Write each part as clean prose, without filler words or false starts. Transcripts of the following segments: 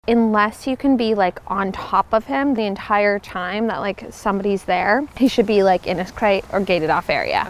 unless you can be like on top of him the entire time that like somebody's there, he should be like in his crate or gated off area.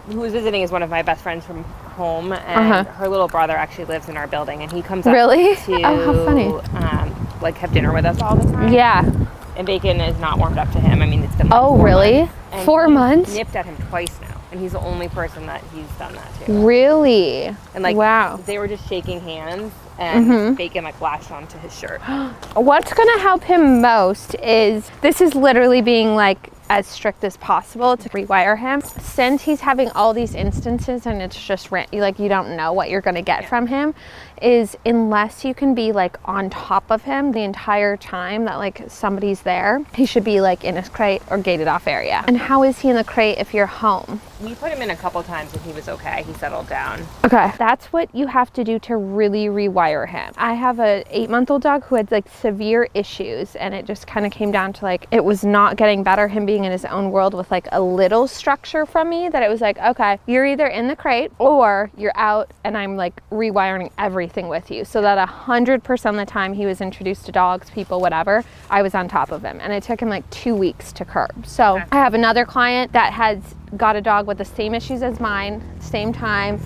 Who's visiting is one of my best friends from home, and her little brother actually lives in our building, and he comes up to how funny. Like have dinner with us all the time. Yeah. And Bacon is not warmed up to him. I mean, it's been like 4 really? months. 4 months? Nipped at him twice now, and he's the only person that he's done that to. Really? And like, wow. They were just shaking hands, and Bacon like lashed onto his shirt. What's gonna help him most is, this is literally being like as strict as possible to rewire him. Since he's having all these instances and it's just like you don't know what you're gonna get from him, is unless you can be like on top of him the entire time that like somebody's there, he should be like in his crate or gated off area. And how is he in the crate if you're home? We put him in a couple times and he was okay. He settled down. Okay, that's what you have to do to really rewire him. I have a 8-month-old dog who had like severe issues, and it just kind of came down to like, it was not getting better, him being in his own world with like a little structure from me, that it was like, okay, you're either in the crate or you're out, and I'm like rewiring everything with you. So that 100% of the time he was introduced to dogs, people, whatever, I was on top of him. And it took him like 2 weeks to curb. So I have another client that has got a dog with the same issues as mine, same time,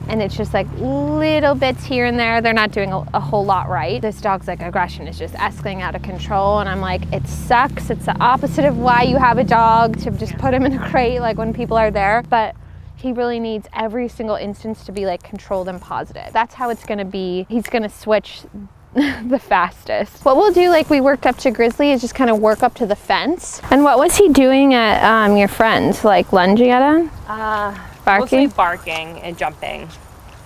and it's just like little bits here and there. They're not doing a whole lot right. This dog's like aggression is just escalating out of control, and I'm like, it sucks. It's the opposite of why you have a dog, to just put him in a crate like when people are there. But he really needs every single instance to be like controlled and positive. That's how it's gonna be. He's gonna switch the fastest. What we'll do, like we worked up to Grizzly, is just kind of work up to the fence. And what was he doing at your friend's? Like lunging at him? Barking? Mostly barking and jumping.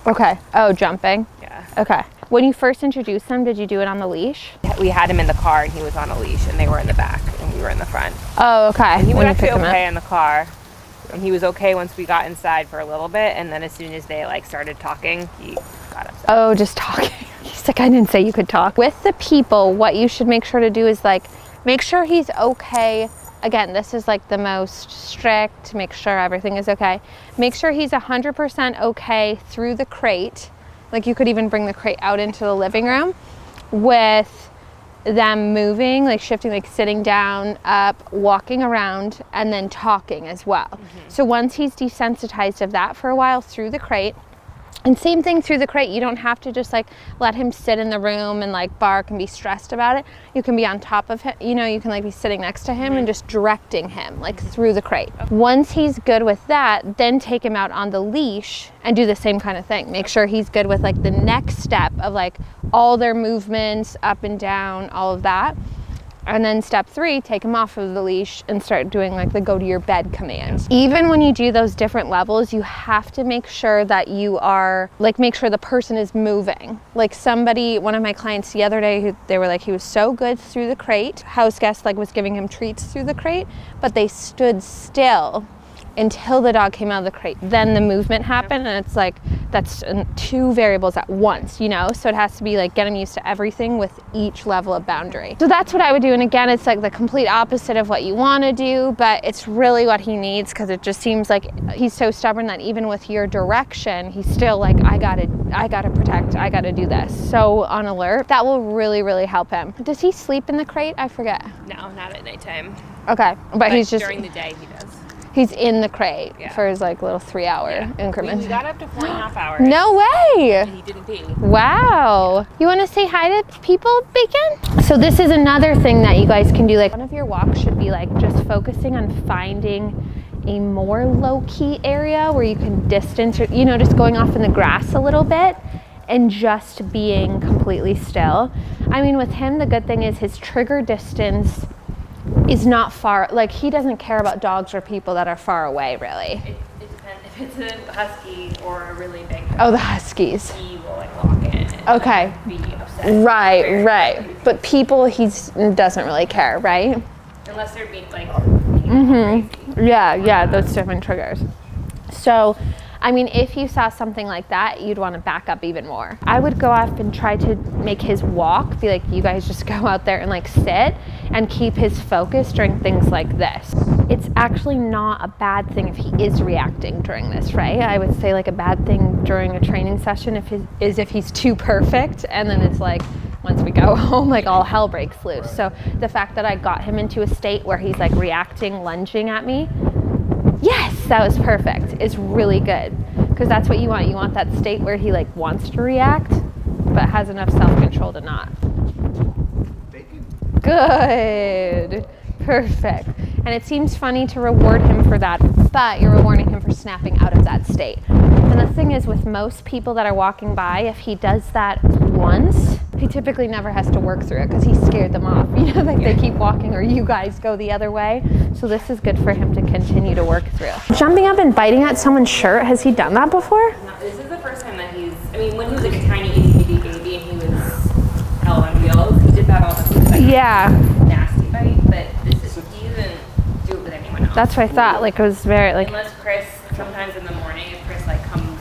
Okay. Oh, jumping? Yeah. Okay. When you first introduced him, did you do it on the leash? We had him in the car and he was on a leash, and they were in the back and we were in the front. Oh, okay. And he was when actually okay in the car. And he was okay once we got inside for a little bit, and then as soon as they like started talking, he got upset. Oh, just talking. He's like, I didn't say you could talk. With the people, what you should make sure to do is like, make sure he's okay. Again, this is like the most strict, make sure everything is okay. Make sure he's 100% okay through the crate. Like you could even bring the crate out into the living room with them moving, like shifting, like sitting down, up, walking around, and then talking as well. So once he's desensitized of that for a while through the crate, and same thing through the crate, you don't have to just like let him sit in the room and like bark and be stressed about it. You can be on top of him, you know, you can like be sitting next to him and just directing him like through the crate. Once he's good with that, then take him out on the leash and do the same kind of thing. Make sure he's good with like the next step of like all their movements up and down, all of that. And then step 3, take him off of the leash and start doing like the go to your bed commands. Even when you do those different levels, you have to make sure that you are like, make sure the person is moving. Like somebody, one of my clients the other day, they were like, he was so good through the crate. House guest like was giving him treats through the crate, but they stood still until the dog came out of the crate. Then the movement happened, and it's like, that's 2 variables at once, you know? So it has to be like getting used to everything with each level of boundary. So that's what I would do. And again, it's like the complete opposite of what you want to do, but it's really what he needs, because it just seems like he's so stubborn that even with your direction, he's still like, I gotta protect, I gotta do this. So on alert. That will really, really help him. Does he sleep in the crate? I forget. No, not at nighttime. Okay, but he's just during the day he does. He's in the crate for his like little 3-hour increments. We got up to 4.5 hours. No way! And he didn't pee. Wow. You want to say hi to people, Bacon? So this is another thing that you guys can do. Like one of your walks should be like just focusing on finding a more low-key area where you can distance, or, you know, just going off in the grass a little bit and just being completely still. I mean, with him, the good thing is his trigger distance is not far. Like he doesn't care about dogs or people that are far away, really. It depends if it's a husky or a really big dog. Oh, the huskies. He will like walk in and okay. be upset. Right. But people, he doesn't really care, right? Unless they're being like Yeah, those different triggers. So I mean, if you saw something like that, you'd want to back up even more. I would go off and try to make his walk, be like, you guys just go out there and like sit and keep his focus during things like this. It's actually not a bad thing if he is reacting during this, right? I would say like a bad thing during a training session is if he's too perfect, and then it's like, once we go home, like all hell breaks loose. So the fact that I got him into a state where he's like reacting, lunging at me, yes, that was perfect, is really good. Because that's what you want. You want that state where he like wants to react, but has enough self-control to not. Good. Perfect. And it seems funny to reward him for that, but you're rewarding him for snapping out of that state. And the thing is, with most people that are walking by, if he does that once, he typically never has to work through it because he scared them off. You know, like they keep walking or you guys go the other way. So this is good for him to continue to work through. Jumping up and biting at someone's shirt, has he done that before? No, this is the first time that when he was like a tiny itty bitty baby and he was hell on wheels, he did that all the time. Like, yeah. Nasty bite, but he doesn't do it with anyone else. That's what I thought. Like it was very like. Unless Chris, sometimes in the morning, if Chris like comes,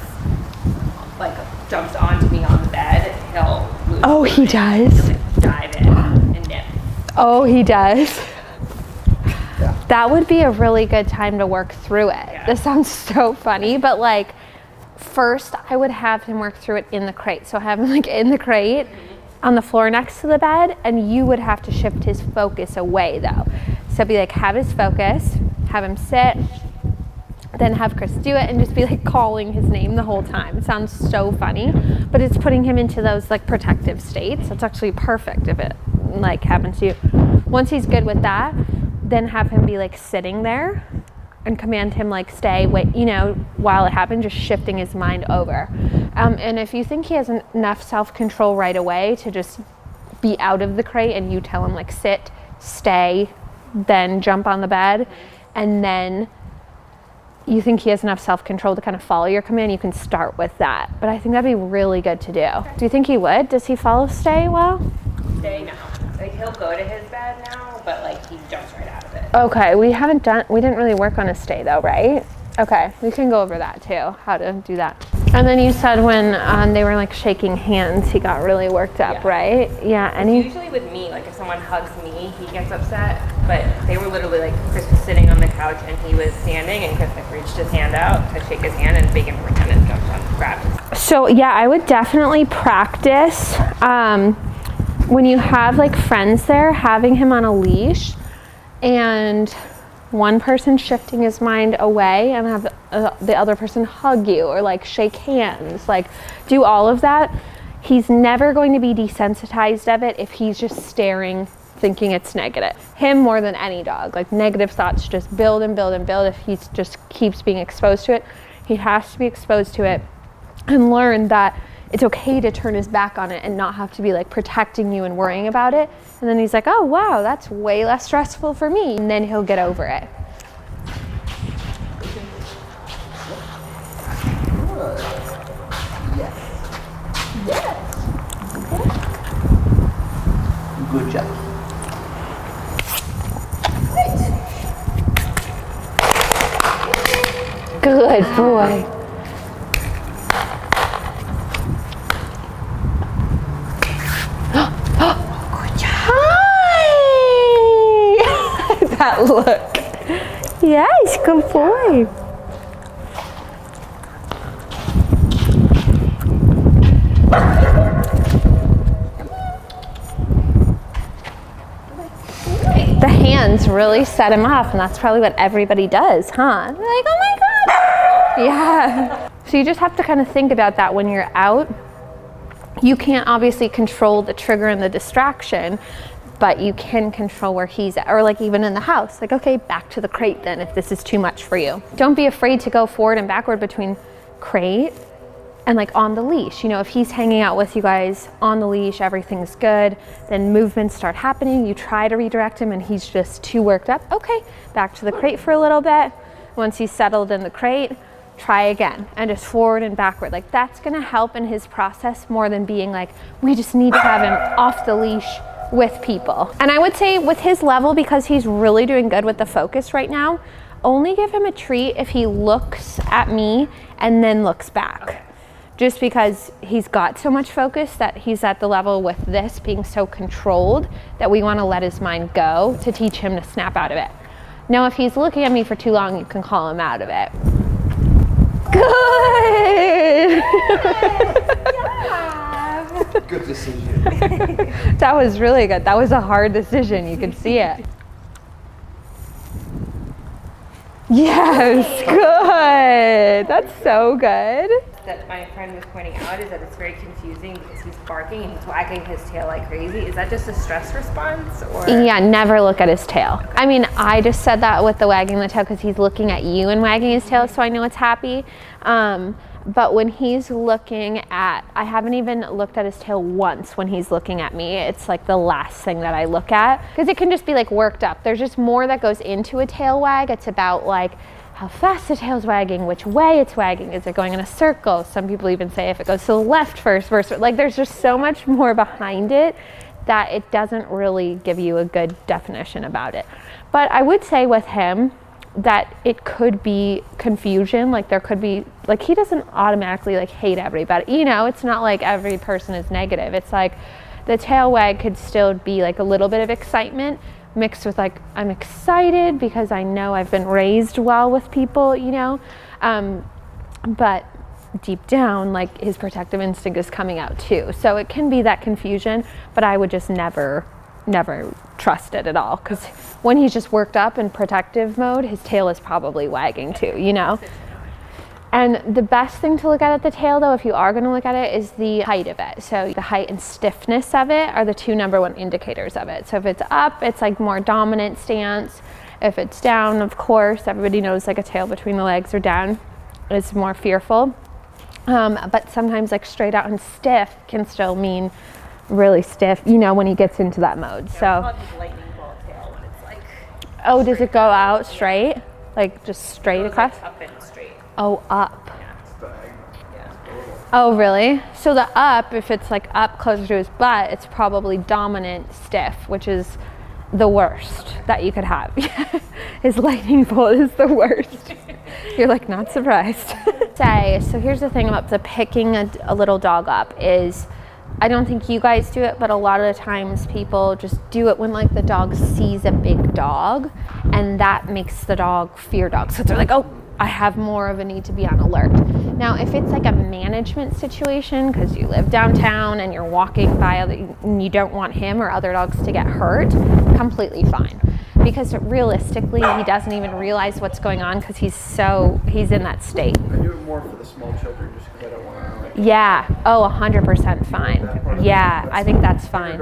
like jumps onto me on the bed, he'll lose. Oh, he does. He'll like, dive in and nip. Oh, he does. That would be a really good time to work through it. Yeah. This sounds so funny, but like first I would have him work through it in the crate. So have him like in the crate on the floor next to the bed, and you would have to shift his focus away though. So be like, have his focus, have him sit, then have Chris do it and just be like calling his name the whole time. It sounds so funny, but it's putting him into those like protective states. It's actually perfect if it like happens to you. Once he's good with that, then have him be like sitting there and command him like stay, wait, you know, while it happened, just shifting his mind over. And if you think he has enough self-control right away to just be out of the crate and you tell him like sit, stay, then jump on the bed, and then you think he has enough self-control to kind of follow your command, you can start with that. But I think that'd be really good to do. Okay. Do you think he would? Does he follow stay well? Stay now. Like he'll go to his bed now, but like he jumps right out of it. Okay, we didn't really work on a stay though, right? Okay, we can go over that too, how to do that. And then you said when they were like shaking hands, he got really worked up, Yeah. right? Yeah, Usually with me, like if someone hugs me, he gets upset. But they were literally like, Chris was sitting on the couch and he was standing, and Chris like reached his hand out to shake his hand, and Bacon pretended to jump on, grabbed. So yeah, I would definitely practice when you have like friends there, having him on a leash and one person shifting his mind away and have the other person hug you or like shake hands, like do all of that. He's never going to be desensitized of it if he's just staring, thinking it's negative. Him more than any dog, like negative thoughts just build and build and build. If he just keeps being exposed to it, he has to be exposed to it and learn that it's okay to turn his back on it and not have to be like protecting you and worrying about it. And then he's like, oh wow, that's way less stressful for me. And then he'll get over it. Yes. Yes. Good job. Good boy. Hi! That look. Yes, good boy. The hands really set him off, and that's probably what everybody does, huh? They're like, oh my God. Yeah. So you just have to kind of think about that when you're out. You can't obviously control the trigger and the distraction, but you can control where he's at, or like even in the house, like, okay, back to the crate then if this is too much for you. Don't be afraid to go forward and backward between crate and like on the leash. You know, if he's hanging out with you guys on the leash, everything's good, then movements start happening. You try to redirect him and he's just too worked up. Okay, back to the crate for a little bit. Once he's settled in the crate, try again and just forward and backward. Like that's gonna help in his process more than being like, we just need to have him off the leash with people. And I would say with his level, because he's really doing good with the focus right now, only give him a treat if he looks at me and then looks back. Okay. Just because he's got so much focus that he's at the level with this being so controlled that we want to let his mind go to teach him to snap out of it. Now, if he's looking at me for too long, you can call him out of it. Good! Good decision. That was really good. That was a hard decision. You could see it. Yes, good. That's so good. That my friend was pointing out is that it's very confusing because he's barking and he's wagging his tail like crazy. Is that just a stress response, or? Yeah, never look at his tail. I mean, I just said that with the wagging the tail because he's looking at you and wagging his tail, so I know it's happy. But when he's looking at, I haven't even looked at his tail once when he's looking at me. It's like the last thing that I look at because it can just be like worked up. There's just more that goes into a tail wag. It's about like how fast the tail's wagging, which way it's wagging. Is it going in a circle? Some people even say if it goes to the left first versus, like there's just so much more behind it that it doesn't really give you a good definition about it. But I would say with him, that it could be confusion, like there could be, like he doesn't automatically like hate everybody, you know, it's not like every person is negative. It's like the tail wag could still be like a little bit of excitement mixed with like, I'm excited because I know I've been raised well with people, you know, but deep down, like his protective instinct is coming out too. So it can be that confusion, but I would just never trust it at all, because when he's just worked up in protective mode, his tail is probably wagging too, you know. And the best thing to look at the tail though, if you are going to look at it, is the height of it. So the height and stiffness of it are the two #1 indicators of it. So if it's up, it's like more dominant stance. If it's down, of course, everybody knows like a tail between the legs or down is more fearful. But sometimes like straight out and stiff can still mean really stiff, you know, when he gets into that mode. So, Lightning bolt tail when it's like. oh, does it go out straight? Like just straight across? Like up and straight. Oh, up. Yeah. Oh, really? So the up, if it's like up closer to his butt, it's probably dominant stiff, which is the worst that you could have. His lightning bolt is the worst. You're like, not surprised. So here's the thing about the picking a little dog up is, I don't think you guys do it, but a lot of the times people just do it when like the dog sees a big dog, and that makes the dog fear dog. So they're like, oh, I have more of a need to be on alert. Now, if it's like a management situation, because you live downtown and you're walking by and you don't want him or other dogs to get hurt, completely fine. Because realistically, he doesn't even realize what's going on because he's in that state. I do it more for the small children just because I don't want to like. Yeah. Oh, 100% fine. Yeah, I think that's fine.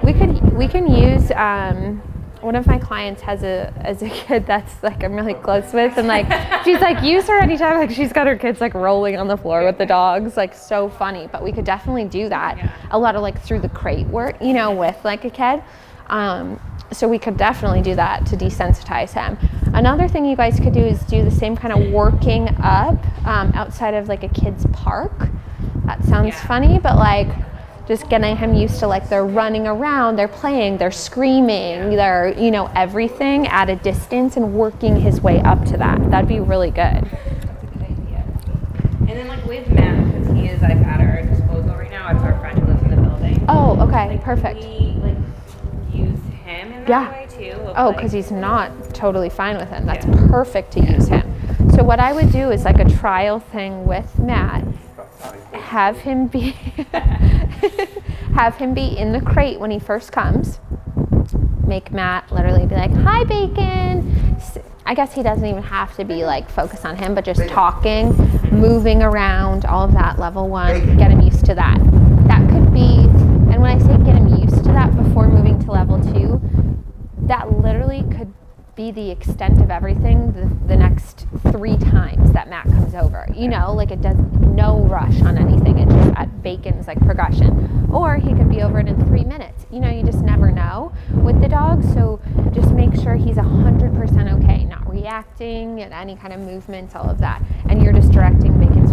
We can use. One of my clients has a kid that's like I'm really close with, and like she's like, use her anytime. Like she's got her kids like rolling on the floor with the dogs, like so funny. But we could definitely do that. Yeah. A lot of like through the crate work, you know, with like a kid. So we could definitely do that to desensitize him. Another thing you guys could do is do the same kind of working up outside of like a kid's park. That sounds funny, but like just getting him used to like they're running around, they're playing, they're screaming, they're, you know, everything at a distance, and working his way up to that. That'd be really good. That's a good idea. And then like with Matt, because he is like at our disposal right now, it's our friend who lives in the building. Oh, okay, like, perfect. We like use him in that way too. Oh, because he's not totally fine with him. That's perfect to use him. So what I would do is like a trial thing with Matt. Have him be in the crate when he first comes. Make Matt literally be like, hi, Bacon. I guess he doesn't even have to be like focused on him, but just talking, moving around, all of that. Level 1, get him used to that. That could be, and when I say get him used to that before moving to level 2, that literally could be the extent of everything the next 3 times that Matt comes over. You know, like it does no rush on anything. It's just at Bacon's like progression. Or he could be over it in 3 minutes. You know, you just never know with the dog. So just make sure he's 100% okay, not reacting at any kind of movements, all of that. And you're just directing Bacon